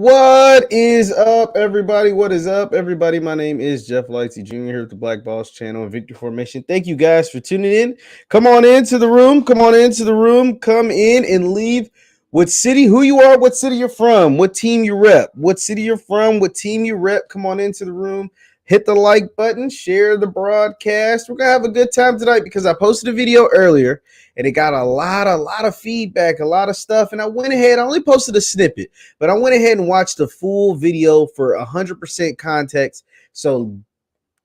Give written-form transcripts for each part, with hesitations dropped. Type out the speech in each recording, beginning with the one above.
What is up, everybody? What is up, everybody? My name is JeffLightsyJr. here with the Black Boss channel and Victory Formation. Thank you guys for tuning in. Come on into the room. Come on into the room. Come in and leave what city, who you are, what city you're from, what team you rep, what city you're from, what team you rep. Come on into the room. Hit the like button, share the broadcast. We're going to have a good time tonight because I posted a video earlier and it got a lot of feedback, a lot of stuff. And I went ahead, I only posted a snippet, but I went ahead and watched the full video for 100% context. So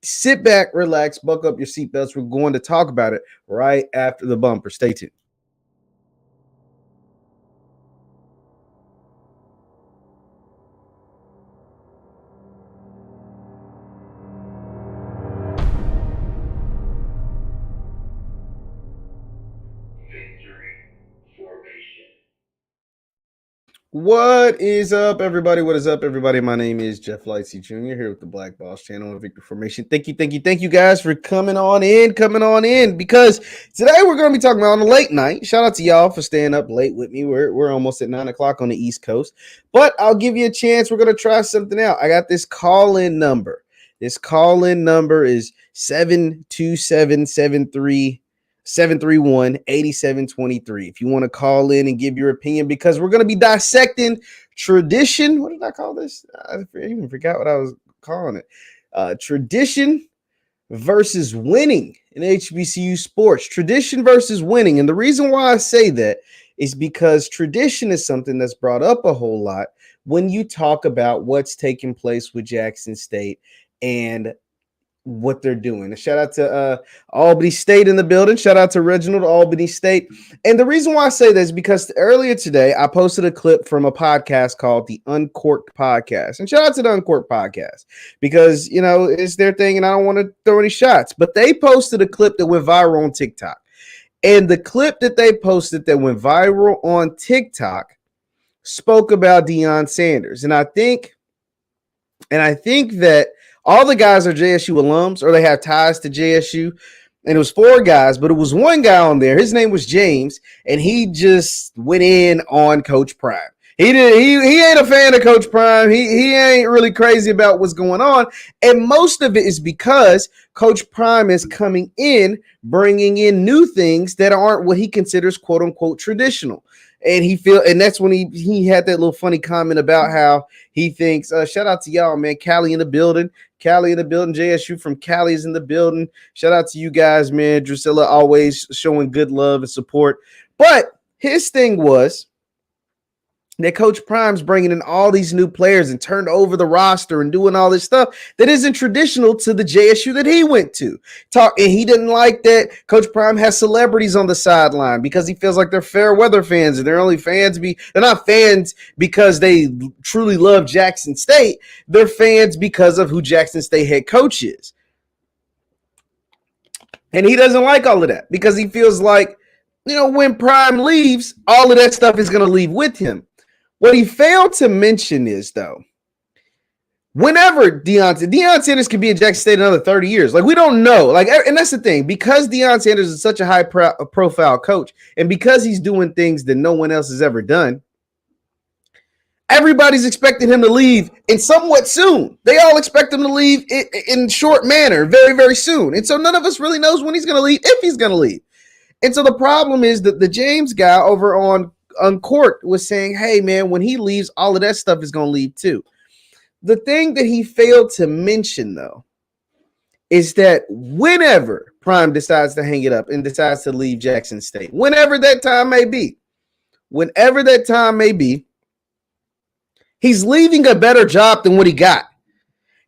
sit back, relax, buckle up your seatbelts. We're going to talk about it right after the bumper. Stay tuned. What is up, everybody? What is up, everybody? My name is JeffLightsYJr. here with the Black Boss channel and Victory Formation. Thank you guys for coming on in, because today we're going to be talking about on a late night. Shout out to y'all for staying up late with me. We're almost at 9 o'clock on the East Coast, but I'll give you a chance. We're going to try something out. I got this call-in number. This call-in number is 727-73-731-8723. If you want to call in and give your opinion, because we're going to be dissecting tradition. What did I call this? I even forgot what I was calling it. Tradition versus winning in HBCU sports. Tradition versus winning. And the reason why I say that is because tradition is something that's brought up a whole lot when you talk about what's taking place with Jackson State and what they're doing. A shout out to Albany State in the building. Shout out to Reginald, Albany State. And the reason why I say this is because earlier today I posted a clip from a podcast called the UNCORK'D Podcast. And shout out to the UNCORK'D Podcast because, you know, it's their thing and I don't want to throw any shots. But they posted a clip that went viral on TikTok. And the clip that they posted that went viral on TikTok spoke about Deion Sanders. And I think that all the guys are JSU alums or they have ties to JSU. And it was 4 guys, but it was one guy on there. His name was James, and he just went in on Coach Prime. He ain't a fan of Coach Prime. He ain't really crazy about what's going on. And most of it is because Coach Prime is coming in, bringing in new things that aren't what he considers quote unquote traditional. And that's when he had that little funny comment about how he thinks, shout out to y'all, man. Cali in the building, JSU from Cali is in the building. Shout out to you guys, man. Drusilla always showing good love and support. But his thing was that Coach Prime's bringing in all these new players and turned over the roster and doing all this stuff that isn't traditional to the JSU that he went to. And he didn't like that Coach Prime has celebrities on the sideline because he feels like they're fair weather fans and they're only fans. They're not fans because they truly love Jackson State. They're fans because of who Jackson State head coach is. And he doesn't like all of that because he feels like, you know, when Prime leaves, all of that stuff is going to leave with him. What he failed to mention is, though, whenever Deion Sanders could be at Jackson State another 30 years. Like, we don't know. Like, and that's the thing. Because Deion Sanders is such a high profile coach, and because he's doing things that no one else has ever done, everybody's expecting him to leave in somewhat soon. They all expect him to leave in short manner, very, very soon. And so none of us really knows when he's going to leave, if he's going to leave. And so the problem is that the James guy over on UNCORK'D was saying, hey, man, when he leaves, all of that stuff is going to leave too. The thing that he failed to mention, though, is that whenever Prime decides to hang it up and decides to leave Jackson State, whenever that time may be, he's leaving a better job than what he got.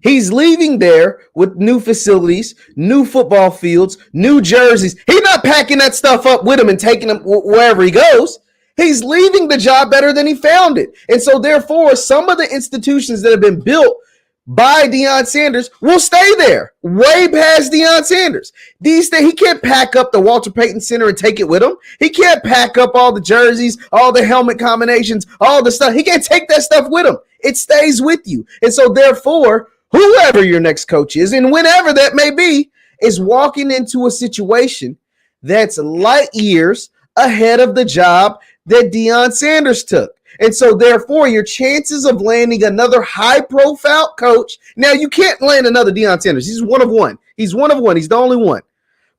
He's leaving there with new facilities, new football fields, new jerseys. He's not packing that stuff up with him and taking them wherever he goes. He's leaving the job better than he found it. And so, therefore, some of the institutions that have been built by Deion Sanders will stay there way past Deion Sanders. These things, he can't pack up the Walter Payton Center and take it with him. He can't pack up all the jerseys, all the helmet combinations, all the stuff. He can't take that stuff with him. It stays with you. And so, therefore, whoever your next coach is, and whenever that may be, is walking into a situation that's light years ahead of the job that Deion Sanders took. And so therefore your chances of landing another high profile coach. Now you can't land another Deion Sanders. He's one of one. He's the only one.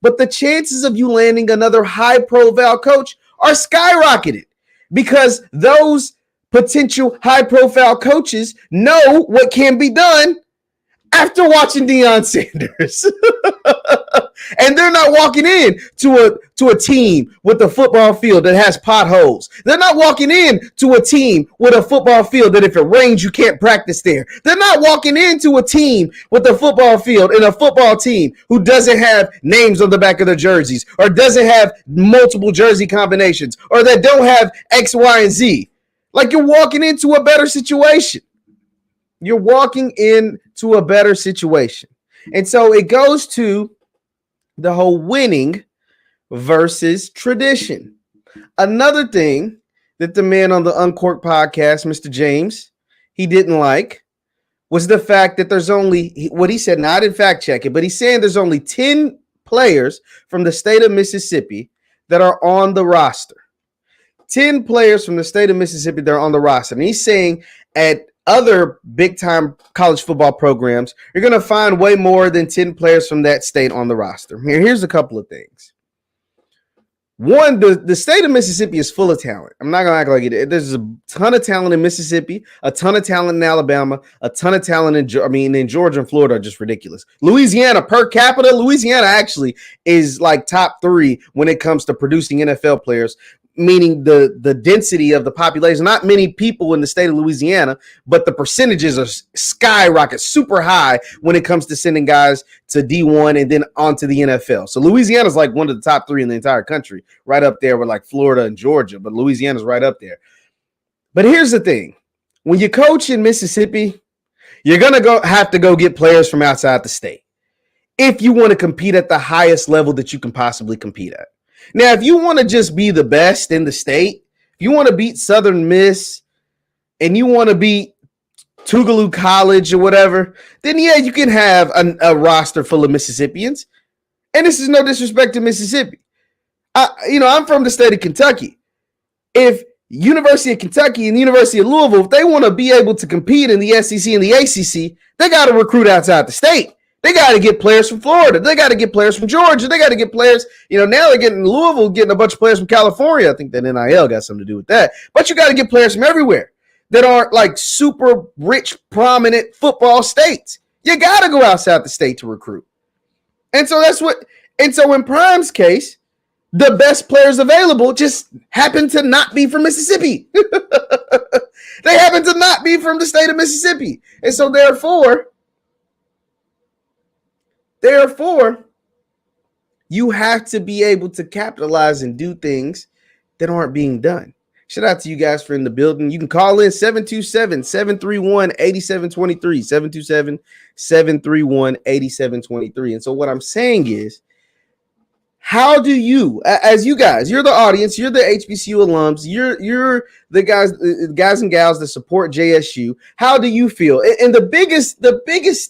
But the chances of you landing another high profile coach are skyrocketed because those potential high profile coaches know what can be done after watching Deion Sanders. And they're not walking in to a team with a football field that has potholes. They're not walking in to a team with a football field that if it rains, you can't practice there. They're not walking into a team with a football field and a football team who doesn't have names on the back of their jerseys or doesn't have multiple jersey combinations or that don't have X, Y, and Z. Like you're walking into a better situation. You're walking into a better situation. And so it goes to the whole winning versus tradition. Another thing that the man on the UNCORK'D Podcast, Mr. James, he didn't like was the fact that there's only, what he said, now I didn't fact check it, but he's saying there's only 10 players from the state of Mississippi that are on the roster. 10 players from the state of Mississippi that are on the roster. And he's saying at other big-time college football programs, you're going to find way more than 10 players from that state on the roster. Here's a couple of things. One, the state of Mississippi is full of talent. I'm not going to act like it. There's a ton of talent in Mississippi, a ton of talent in Alabama, a ton of talent in Georgia and Florida are just ridiculous. Louisiana, per capita, Louisiana actually is like top 3 when it comes to producing NFL players, meaning the density of the population. Not many people in the state of Louisiana, but the percentages are skyrocket, super high when it comes to sending guys to D1 and then onto the NFL. So Louisiana's like one of the top 3 in the entire country, right up there with like Florida and Georgia, but Louisiana's right up there. But here's the thing. When you coach in Mississippi, you're going to have to go get players from outside the state if you want to compete at the highest level that you can possibly compete at. Now, if you want to just be the best in the state, if you want to beat Southern Miss and you want to beat Tougaloo College or whatever, then yeah, you can have a roster full of Mississippians. And this is no disrespect to Mississippi. I'm from the state of Kentucky. If University of Kentucky and the University of Louisville, if they want to be able to compete in the SEC and the ACC, they got to recruit outside the state. They got to get players from Florida. They got to get players from Georgia. They got to get players. Now they're getting Louisville, getting a bunch of players from California. I think that NIL got something to do with that. But you got to get players from everywhere that aren't like super rich, prominent football states. You got to go outside the state to recruit. And so in Prime's case, the best players available just happen to not be from Mississippi. They happen to not be from the state of Mississippi. And so therefore, you have to be able to capitalize and do things that aren't being done. Shout out to you guys for in the building. You can call in 727-731-8723, 727-731-8723. And so what I'm saying is, how do you, as you guys, you're the audience, you're the HBCU alums, you're the guys and gals that support JSU. How do you feel? And the biggest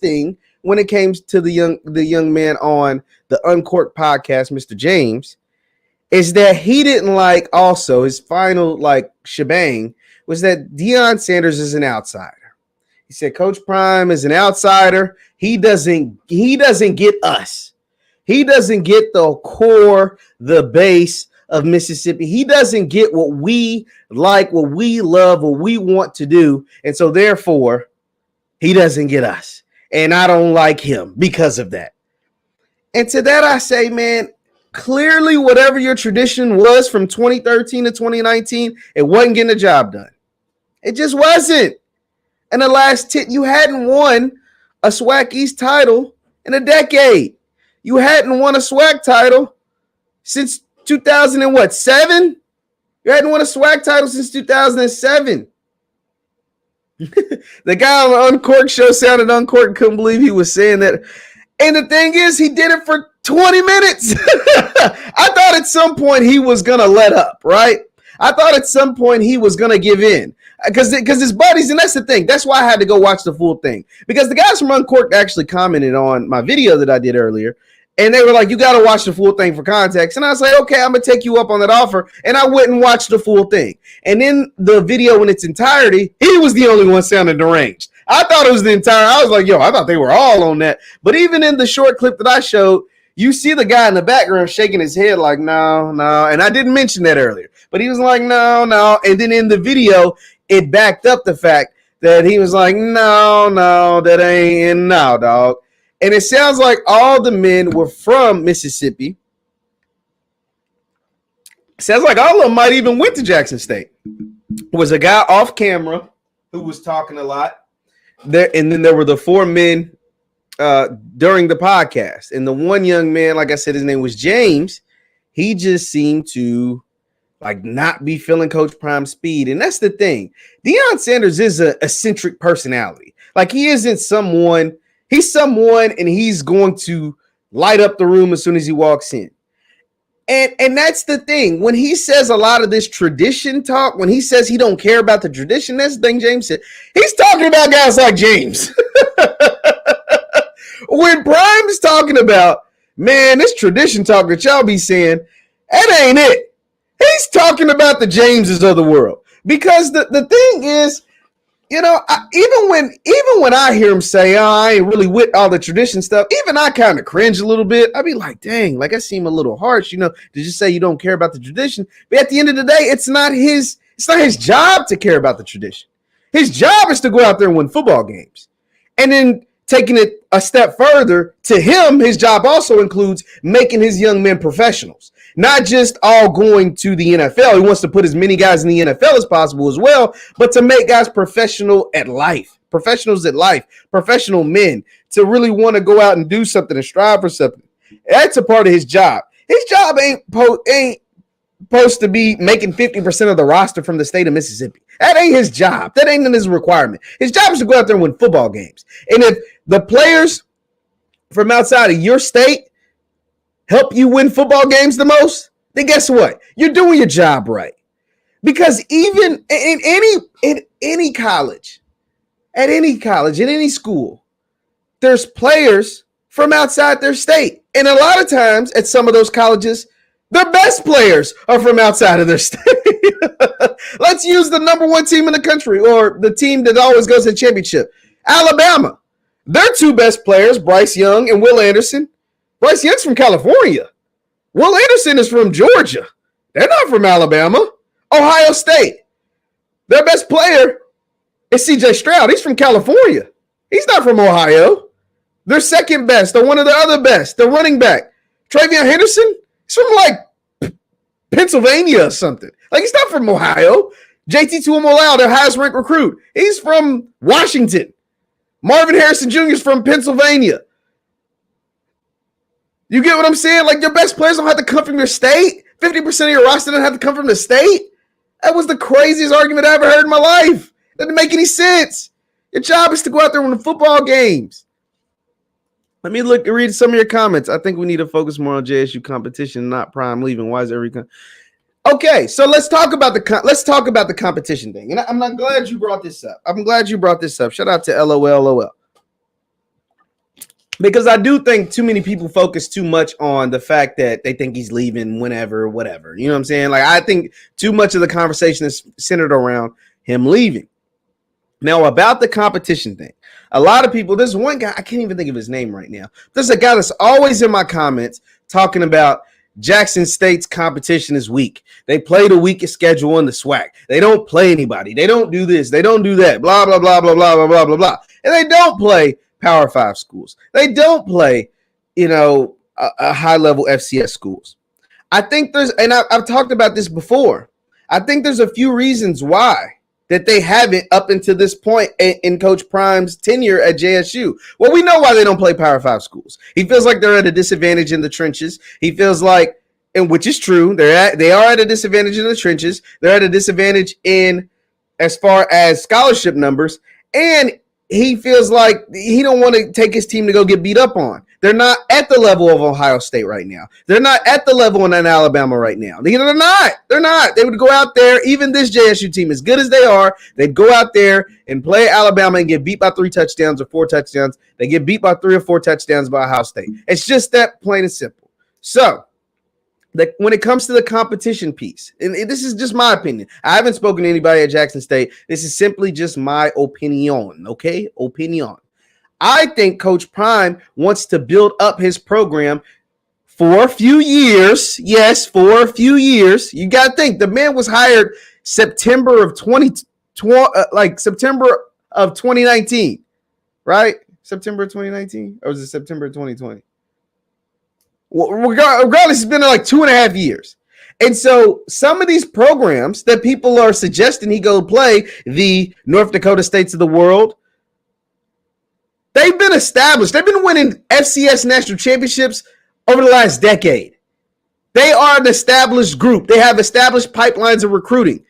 thing when it came to the young man on the UNCORK'D Podcast, Mr. James, is that he didn't like also his final shebang was that Deion Sanders is an outsider. He said Coach Prime is an outsider. He doesn't get us. He doesn't get the core, the base of Mississippi. He doesn't get what we like, what we love, what we want to do. And so therefore, he doesn't get us. And I don't like him because of that. And to that I say, man, clearly whatever your tradition was from 2013 to 2019, it wasn't getting the job done. It just wasn't. In the last 10, you hadn't won a SWAC East title in a decade. You hadn't won a SWAC title since 2007? You hadn't won a SWAC title since 2007. The guy on the Uncork'd show sounded uncorked, couldn't believe he was saying that. And the thing is, he did it for 20 minutes. I thought at some point he was going to let up, right? I thought at some point he was going to give in because his buddies, and that's the thing. That's why I had to go watch the full thing, because the guys from UNCORK'D actually commented on my video that I did earlier. And they were like, you got to watch the full thing for context. And I was like, okay, I'm going to take you up on that offer. And I went and watched the full thing. And in the video in its entirety, he was the only one sounding deranged. I thought it was I was like, yo, I thought they were all on that. But even in the short clip that I showed, you see the guy in the background shaking his head like, no. And I didn't mention that earlier. But he was like, no. And then in the video, it backed up the fact that he was like, no, that ain't, no, dog. And it sounds like all the men were from Mississippi. Sounds like all of them might even went to Jackson State. Was a guy off camera who was talking a lot there, and then there were the 4 men during the podcast. And the one young man, like I said, his name was James. He just seemed to like not be feeling Coach Prime's speed, and that's the thing. Deion Sanders is a eccentric personality. Like he isn't someone. He's someone, and he's going to light up the room as soon as he walks in. And that's the thing. When he says a lot of this tradition talk, when he says he don't care about the tradition, that's the thing James said. He's talking about guys like James. When Prime's talking about, man, this tradition talk that y'all be saying, that ain't it. He's talking about the Jameses of the world. Because the thing is, you know, even when I hear him say, I ain't really with all the tradition stuff, even I kind of cringe a little bit. I'd be like, dang, like I seem a little harsh, you know, to just say you don't care about the tradition. But at the end of the day, it's not his job to care about the tradition. His job is to go out there and win football games. And then taking it a step further, to him, his job also includes making his young men professionals. Not just all going to the NFL. He wants to put as many guys in the NFL as possible as well, but to make guys professionals at life, professional men, to really want to go out and do something and strive for something. That's a part of his job. His job ain't supposed to be making 50% of the roster from the state of Mississippi. That ain't his job. That ain't in his requirement. His job is to go out there and win football games. And if the players from outside of your state help you win football games the most, then guess what? You're doing your job right. Because even in any college, in any school, there's players from outside their state. And a lot of times at some of those colleges, their best players are from outside of their state. Let's use the number 1 team in the country, or the team that always goes to the championship, Alabama. Their 2 best players, Bryce Young and Will Anderson. Bryce Young's from California. Will Anderson is from Georgia. They're not from Alabama. Ohio State. Their best player is C.J. Stroud. He's from California. He's not from Ohio. Their second best, or one of the other best, the running back, Travion Henderson, he's from like Pennsylvania or something. Like he's not from Ohio. JT Tuimoloau, their highest ranked recruit, he's from Washington. Marvin Harrison Jr. is from Pennsylvania. You get what I'm saying? Like your best players don't have to come from your state. 50% of your roster don't have to come from the state. That was the craziest argument I ever heard in my life. That didn't make any sense. Your job is to go out there and win football games. Let me read some of your comments. I think we need to focus more on JSU competition, not Prime leaving. Why is okay? So let's talk about the competition thing. And I'm glad you brought this up. Shout out to LOL. Because I do think too many people focus too much on the fact that they think he's leaving whenever, whatever. You know what I'm saying? Like I think too much of the conversation is centered around him leaving. Now, about the competition thing, a lot of people, there's one guy, I can't even think of his name right now. There's a guy that's always in my comments talking about Jackson State's competition is weak. They play the weakest schedule in the SWAC. They don't play anybody. They don't do this. They don't do that. Blah, blah, blah, blah, blah, blah, blah, blah, blah. And they don't play Power 5 schools. They don't play, a high-level FCS schools. I think I've talked about this before. I think there's a few reasons why that they haven't up until this point in Coach Prime's tenure at JSU. Well, we know why they don't play Power 5 schools. He feels like they're at a disadvantage in the trenches. He feels like, and which is true, they are at a disadvantage in the trenches. They're at a disadvantage in as far as scholarship numbers, and he feels like he don't want to take his team to go get beat up on. They're not at the level of Ohio State right now. They're not at the level in Alabama right now. They're not. They're not. They would go out there, even this JSU team, as good as they are, they'd go out there and play Alabama and get beat by 3 touchdowns or 4 touchdowns. They get beat by 3 or 4 touchdowns by Ohio State. It's just that plain and simple. So, when it comes to the competition piece, and this is just my opinion. I haven't spoken to anybody at Jackson State. This is simply just my opinion, okay? Opinion. I think Coach Prime wants to build up his program for a few years. Yes, for a few years. You got to think, the man was hired September of 2019, right? September 2019? Or was it September 2020? Well, regardless, it's been like 2.5 years. And so some of these programs that people are suggesting he go play, the North Dakota States of the world, they've been established. They've been winning FCS national championships over the last decade. They are an established group. They have established pipelines of recruiting.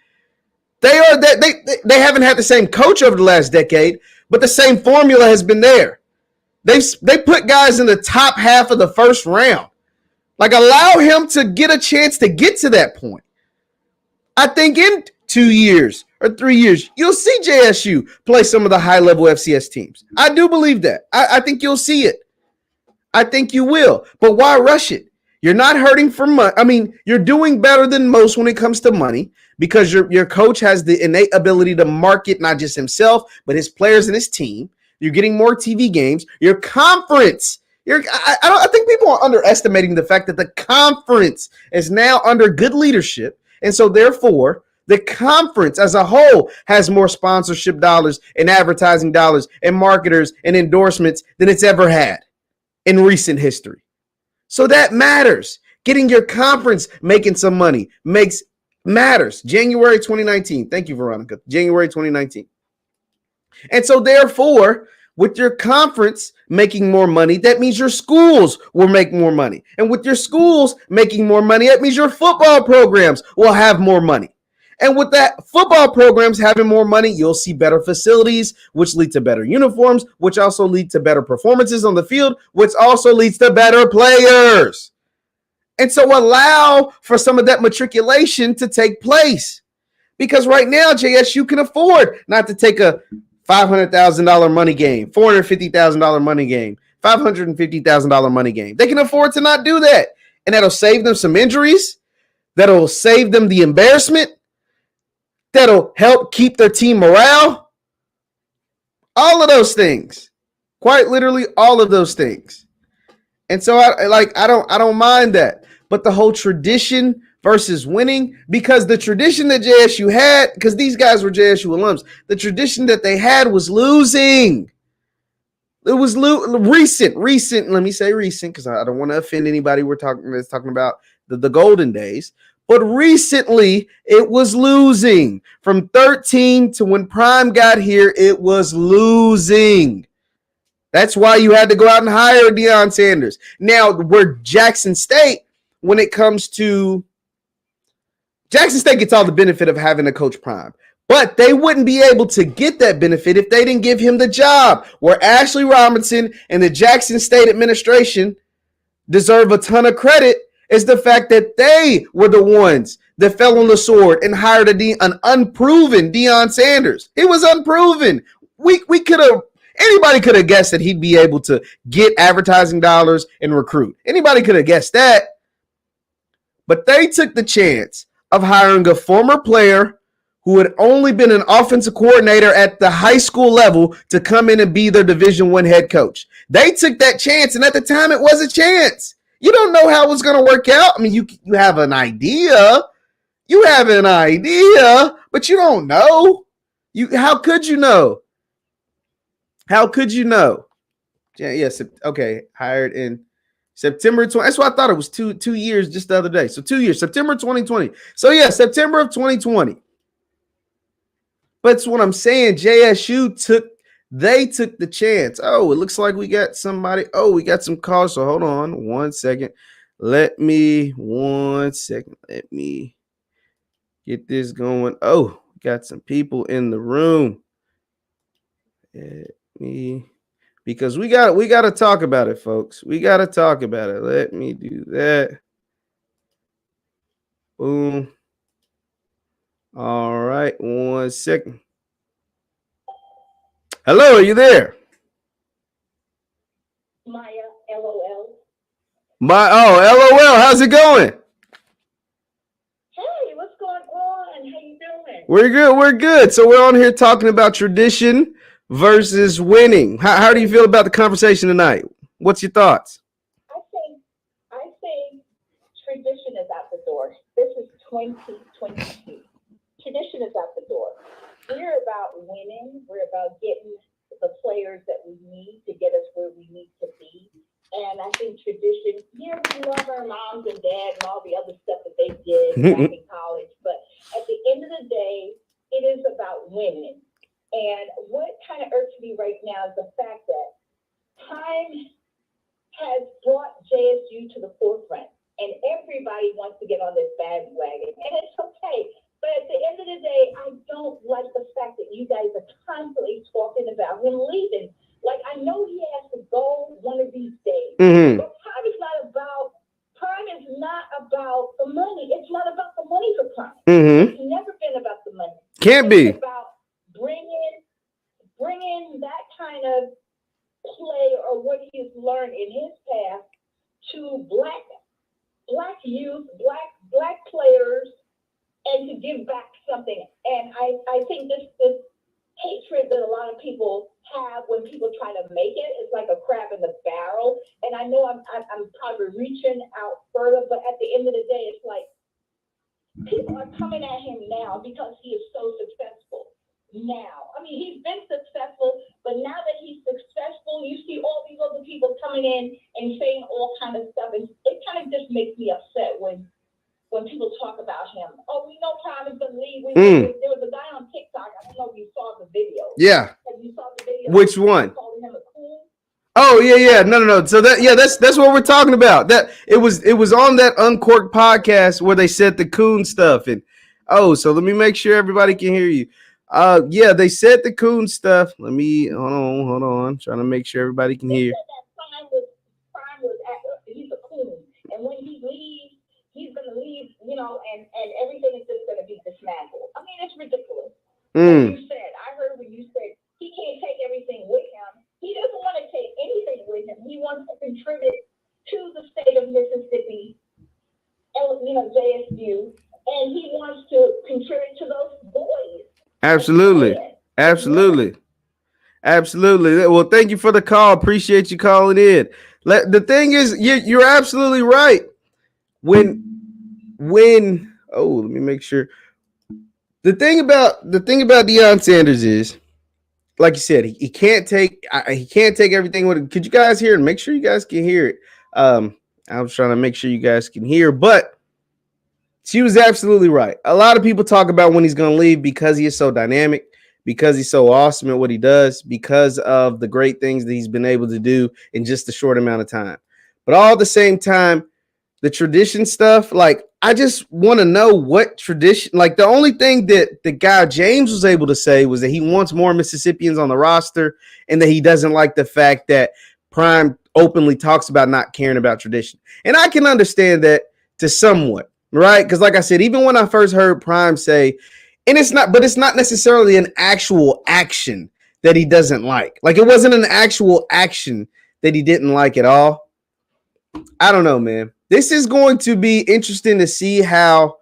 They haven't had the same coach over the last decade, but the same formula has been there. They put guys in the top half of the first round. Like, allow him to get a chance to get to that point. I think in 2 years or 3 years, you'll see JSU play some of the high-level FCS teams. I do believe that. I think you'll see it. I think you will. But why rush it? You're not hurting for money. I mean, you're doing better than most when it comes to money because your coach has the innate ability to market not just himself, but his players and his team. You're getting more TV games. Your conference. I think people are underestimating the fact that the conference is now under good leadership. And so, therefore, the conference as a whole has more sponsorship dollars and advertising dollars and marketers and endorsements than it's ever had in recent history. So that matters. Getting your conference making some money matters. January 2019. Thank you, Veronica. January 2019. And so, therefore, with your conference making more money, that means your schools will make more money. And with your schools making more money, that means your football programs will have more money. And with that football programs having more money, you'll see better facilities, which lead to better uniforms, which also lead to better performances on the field, which also leads to better players. And so allow for some of that matriculation to take place. Because right now, JSU can afford not to take a $500,000 money game, $450,000 money game, $550,000 money game. They can afford to not do that. And that'll save them some injuries. That'll save them the embarrassment. That'll help keep their team morale. All of those things. Quite literally all of those things. And so I don't mind that. But the whole tradition versus winning, because the tradition that JSU had, because these guys were JSU alums, the tradition that they had was losing. It was recent. Let me say recent, because I don't want to offend anybody we're talking about the golden days. But recently, it was losing. From 13 to when Prime got here, it was losing. That's why you had to go out and hire Deion Sanders. Now, where Jackson State, when it comes to Jackson State gets all the benefit of having a Coach Prime, but they wouldn't be able to get that benefit if they didn't give him the job. Where Ashley Robinson and the Jackson State administration deserve a ton of credit is the fact that they were the ones that fell on the sword and hired an unproven Deion Sanders. He was unproven. Anybody could have guessed that he'd be able to get advertising dollars and recruit. Anybody could have guessed that. But they took the chance of hiring a former player who had only been an offensive coordinator at the high school level to come in and be their Division I head coach. They took that chance, and at the time, it was a chance. You don't know how it's going to work out. I mean, you have an idea. You have an idea, but you don't know. How could you know? How could you know? Yes. Okay. Hired in September 20. That's why I thought it was two years just the other day. So 2 years, September 2020. So yeah, September of 2020. But it's what I'm saying. JSU took the chance. Oh, it looks like we got somebody. Oh, we got some calls. So hold on 1 second. Let me get this going. Oh, got some people in the room. Let me because we got to talk about it, folks. We got to talk about it. Let me do that. Boom. All right, 1 second. Hello, are you there? Maya, LOL. LOL. How's it going? Hey, what's going on? How you doing? We're good. So we're on here talking about tradition versus winning. How do you feel about the conversation tonight? What's your thoughts? I think tradition is out the door. This is 2022. Tradition is out the door. We're about winning. We're about getting the players that we need to get us where we need to be. And I think tradition, we love our moms and dads and all the other stuff that they did back in college. But at the end of the day, it is about winning. And what kind of irks me right now is the fact that time has brought JSU to the forefront. And everybody wants to get on this bandwagon. And it's okay. But at the end of the day, I don't like the fact that you guys are constantly talking about him leaving. Like, I know he has to go one of these days. Mm-hmm. But Prime is not about the money. It's not about the money for Prime. Mm-hmm. It's never been about the money. Can't be. It's about bringing that kind of play or what he's learned in his past to black youth, black players, and to give back something. And I think this hatred that a lot of people have when people try to make it is like a crab in the barrel. And I know I'm probably reaching out further, but at the end of the day, it's like people are coming at him now because he is so successful now. I mean, he's been successful, but now that he's successful, you see all these other people coming in and saying all kind of stuff. And it kind of just makes me upset when people talk about him. Oh, we know Prime is going to leave. There was a guy on TikTok. I don't know if you saw the video. Yeah. Have you saw the video? Which one? Calling him a coon. Oh, yeah. No. So that's what we're talking about. That it was on that UNCORK'D podcast where they said the coon stuff. And so let me make sure everybody can hear you. Yeah, they said the coon stuff. Let me hold on. Trying to make sure everybody can hear. Prime was he's a coon. And when he leaves, he's going to leave, and everything is just going to be dismantled. I mean, it's ridiculous. Like you said, I heard when you said he can't take everything with him. He doesn't want to take anything with him. He wants to contribute to the state of Mississippi, JSU, and he wants to contribute to those boys. Absolutely. Well, thank you for the call. Appreciate you calling in. The thing is, you're absolutely right. When let me make sure. The thing about Deion Sanders is, like you said, he can't take everything with it. Could you guys hear it? Make sure you guys can hear it. I was trying to make sure you guys can hear, but she was absolutely right. A lot of people talk about when he's going to leave because he is so dynamic, because he's so awesome at what he does, because of the great things that he's been able to do in just a short amount of time. But all at the same time, the tradition stuff, like, I just want to know what tradition, like, the only thing that the guy James was able to say was that he wants more Mississippians on the roster and that he doesn't like the fact that Prime openly talks about not caring about tradition. And I can understand that to somewhat, right? Because like I said, even when I first heard Prime say, it's not necessarily an actual action that he doesn't like. Like, it wasn't an actual action that he didn't like at all. I don't know, man. This is going to be interesting to see how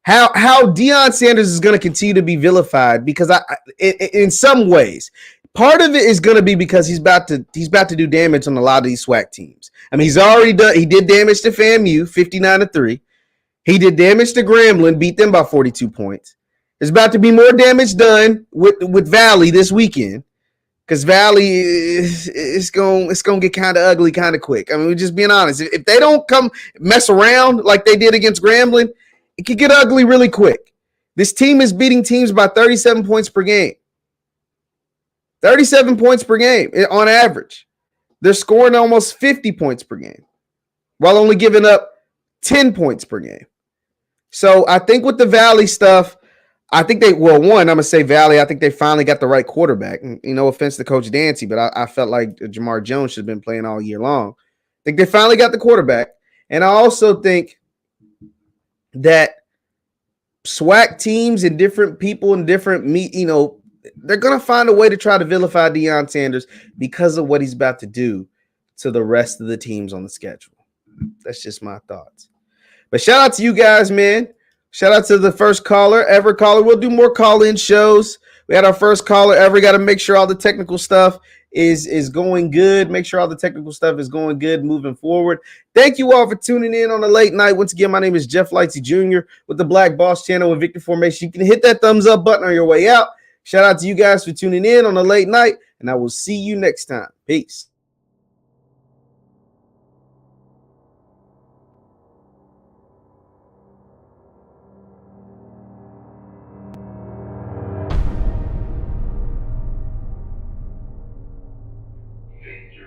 Deion Sanders is going to continue to be vilified, because in some ways, part of it is going to be because he's about to do damage on a lot of these SWAC teams. I mean, he did damage to FAMU 59-3. He did damage to Grambling, beat them by 42 points. There's about to be more damage done with Valley this weekend, because Valley is going to get kind of ugly kind of quick. I mean, we're just being honest. If they don't come mess around like they did against Grambling, it could get ugly really quick. This team is beating teams by 37 points per game. 37 points per game on average. They're scoring almost 50 points per game while only giving up 10 points per game. So I think with the Valley stuff, I think one, I'm going to say Valley. I think they finally got the right quarterback. And, no offense to Coach Dancy, but I felt like Jamar Jones should have been playing all year long. I think they finally got the quarterback. And I also think that SWAC teams and different people and different they're going to find a way to try to vilify Deion Sanders because of what he's about to do to the rest of the teams on the schedule. That's just my thoughts. But shout out to you guys, man. Shout out to the first ever caller. We'll do more call-in shows. We had our first caller ever. Got to make sure all the technical stuff is going good. Make sure all the technical stuff is going good moving forward. Thank you all for tuning in on the late night. Once again, my name is Jeff Lightsy Jr. with the Black Boss Channel and Victor Formation. You can hit that thumbs up button on your way out. Shout out to you guys for tuning in on the late night, and I will see you next time. Peace.